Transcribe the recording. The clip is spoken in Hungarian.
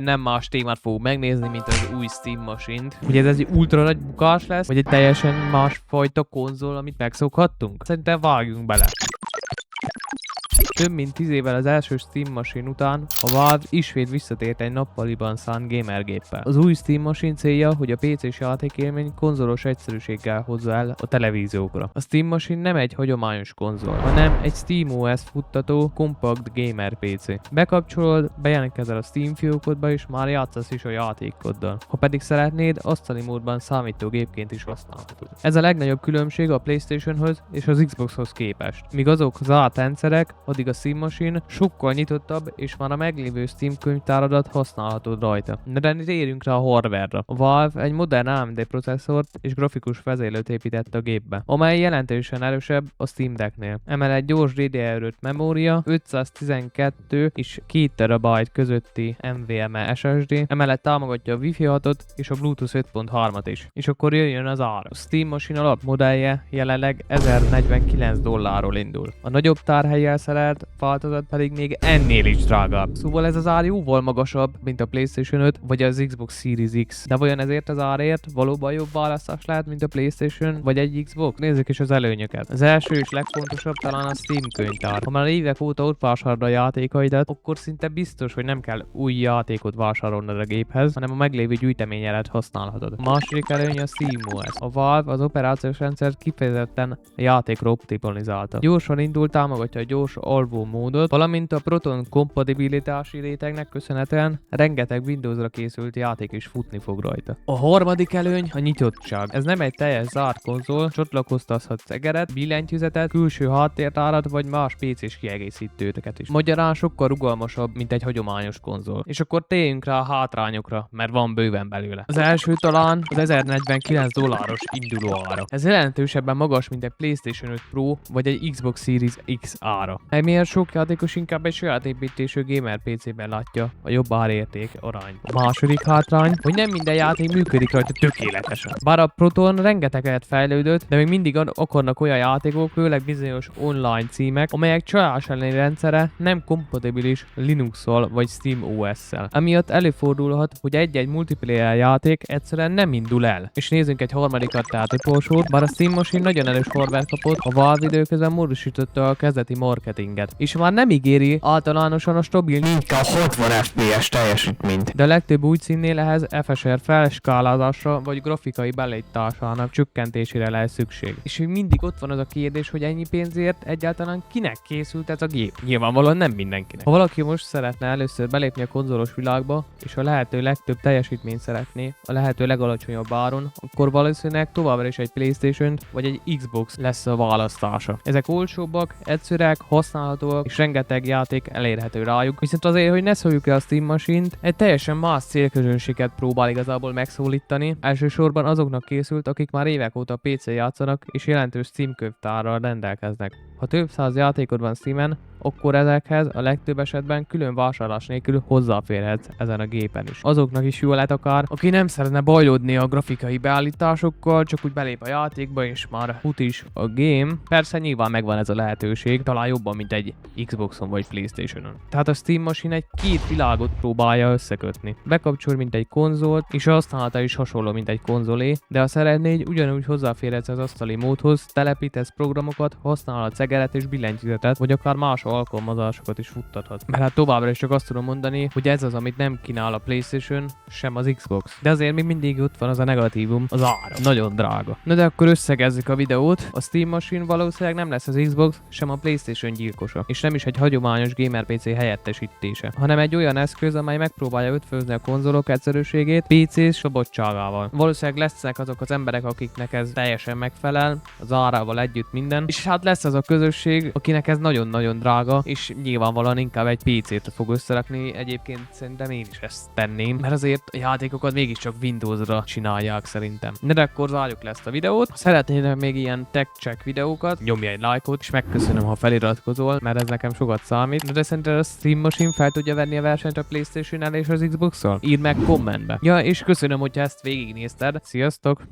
Nem más témát fogunk megnézni, mint az új Steam Machine-t. Hogy ez egy ultra nagy bukás lesz, vagy egy teljesen másfajta konzol, amit megszokhattunk? Szerintem vágjunk bele. Több mint 10 évvel az első Steam Machine után a Valve ismét visszatért egy nappaliban szánt gamergéppel. Az új Steam Machine célja, hogy a PC-s játékélmény konzolos egyszerűséggel hozza el a televíziókra. A Steam Machine nem egy hagyományos konzol, hanem egy SteamOS futtató kompakt gamer PC. Bekapcsolod, bejelentkezel a Steam fiókodba és már játszasz is a játékoddal. Ha pedig szeretnéd, asztali módban számítógépként is használhatod. Ez a legnagyobb különbség a PlayStationhoz és az Xboxhoz képest. Míg azok zárt rendszerek, addig a Steam Machine sokkal nyitottabb, és már a meglévő Steam könyvtáradat használhatod rajta. De térjünk rá a hardware-ra. A Valve egy modern AMD processzort és grafikus vezérlőt épített a gépbe, amely jelentősen erősebb a Steam Decknél. Emellett gyors DDR5 memória, 512 és 2 TB közötti NVMe SSD, emellett támogatja a Wi-Fi 6-ot és a Bluetooth 5.3-at is. És akkor jöjjön az ára. A Steam Machine alapmodellje jelenleg $1049 indul. A nagyobb tárhellyel szerelt változat pedig még ennél is drágább. Szóval ez az ár jóval magasabb, mint a PlayStation 5 vagy az Xbox Series X. De vajon ezért az árért valóban jobb választás lehet, mint a PlayStation vagy egy Xbox? Nézzük is az előnyöket. Az első és legfontosabb talán a Steam könyvtár. Ha már évek óta ott vásárolod a játékaidat, akkor szinte biztos, hogy nem kell új játékot vásárolnod a géphez, hanem a meglévő gyűjteményedet használhatod. A második előny a SteamOS. A Valve az operációs rendszert kifejezetten a játékra optimalizálta. Gyorsan indul, támogatja a gyors alvó módot, valamint a Proton kompatibilitási rétegnek köszönhetően rengeteg Windowsra készült játék is futni fog rajta. A harmadik előny a nyitottság. Ez nem egy teljes zárt konzol, csatlakoztathatsz egeret, billentyűzetet, külső háttértárat vagy más PC-s kiegészítőket is. Magyarán sokkal rugalmasabb, mint egy hagyományos konzol. És akkor térjünk rá a hátrányokra, mert van bőven belőle. Az első talán az $1049 induló ára. Ez jelentősebben magas, mint egy PlayStation 5 Pro vagy egy Xbox Series X ára. Emiatt sok játékos inkább egy saját építésű gamer PC-ben látja a jobb árérték arányt. A második hátrány, hogy nem minden játék működik rajta tökéletesen. Bár a Proton rengeteget fejlődött, de még mindig akarnak olyan játékok, főleg bizonyos online címek, amelyek csalás elleni rendszere nem kompatibilis Linux-szal vagy SteamOS-szel. Emiatt előfordulhat, hogy egy-egy multiplayer játék egyszerűen nem indul el. És nézzünk egy harmadikat, tehát utolsót, bár a Steam Machine nagyon erős hardware kapott, a Valve időközben módosította a kezdeti marketinget, és már nem ígéri általánosan a stabil 60 FPS teljesítményt. De a legtöbb új címnél ehhez FSR felskálázásra vagy grafikai beállításának csökkentésére lehet szükség. És még mindig ott van az a kérdés, hogy ennyi pénzért egyáltalán kinek készült ez a gép? Nyilvánvalóan nem mindenkinek. Ha valaki most szeretne először belépni a konzolos világba, és a lehető legtöbb teljesítményt szeretné a lehető legalacsonyabb áron, akkor valószínűleg továbbra is egy PlayStation vagy egy Xbox lesz a választása. Ezek olcsóbbak, egyszerűek, használhatóak, és rengeteg játék elérhető rájuk. Viszont azért, hogy ne szóljuk el a Steam Machine-t, egy teljesen más célközönséget próbál igazából megszólítani. Elsősorban azoknak készült, akik már évek óta PC játszanak, és jelentős Steam könyvtárral rendelkeznek. Ha több száz játékod van Steamen, akkor ezekhez a legtöbb esetben külön vásárlás nélkül hozzáférhetsz ezen a gépen is. Azoknak is jó lehet akár, aki nem szeretne bajlódni a grafikai beállításokkal, csak úgy belép a játékba és már fut is a game. Persze nyilván megvan ez a lehetőség, talán jobban, mint egy Xboxon vagy PlayStationon. Tehát a Steam Machine egy két világot próbálja összekötni. Bekapcsol, mint egy konzolt, és a használata is hasonló, mint egy konzolé, de ha szeretnéd, ugyanúgy hozzáférhetsz az asztali módhoz, telepítesz programokat, használhatsz egeret és billentyűzetet, vagy akár más alkalmazásokat is futtathat. Mert hát továbbra is csak azt tudom mondani, hogy ez az, amit nem kínál a PlayStation, sem az Xbox. De azért még mindig ott van az a negatívum, az ára. Nagyon drága. Na de akkor összegezzük a videót. A Steam Machine valószínűleg nem lesz az Xbox, sem a PlayStation gyilkosa. És nem is egy hagyományos gamer PC helyettesítése, hanem egy olyan eszköz, amely megpróbálja ötvözni a konzolok egyszerűségét PC szabadságával. Valószínűleg lesznek azok az emberek, akiknek ez teljesen megfelel, az árával együtt minden. És hát lesz az a közösség, akinek ez nagyon-nagyon drága, és nyilvánvalóan inkább egy PC-t fog összerakni. Egyébként szerintem én is ezt tenném, mert azért a játékokat mégiscsak Windowsra csinálják szerintem. De akkor zárjuk le ezt a videót. Ha szeretnél még ilyen tech check videókat, nyomj egy lájkot, és megköszönöm, ha feliratkozol, mert ez nekem sokat számít. De szerinted a Steam Machine fel tudja venni a versenyt a PlayStation-el és az Xbox-szal? Írd meg kommentbe. Ja, és köszönöm, hogyha ezt végignézted. Sziasztok!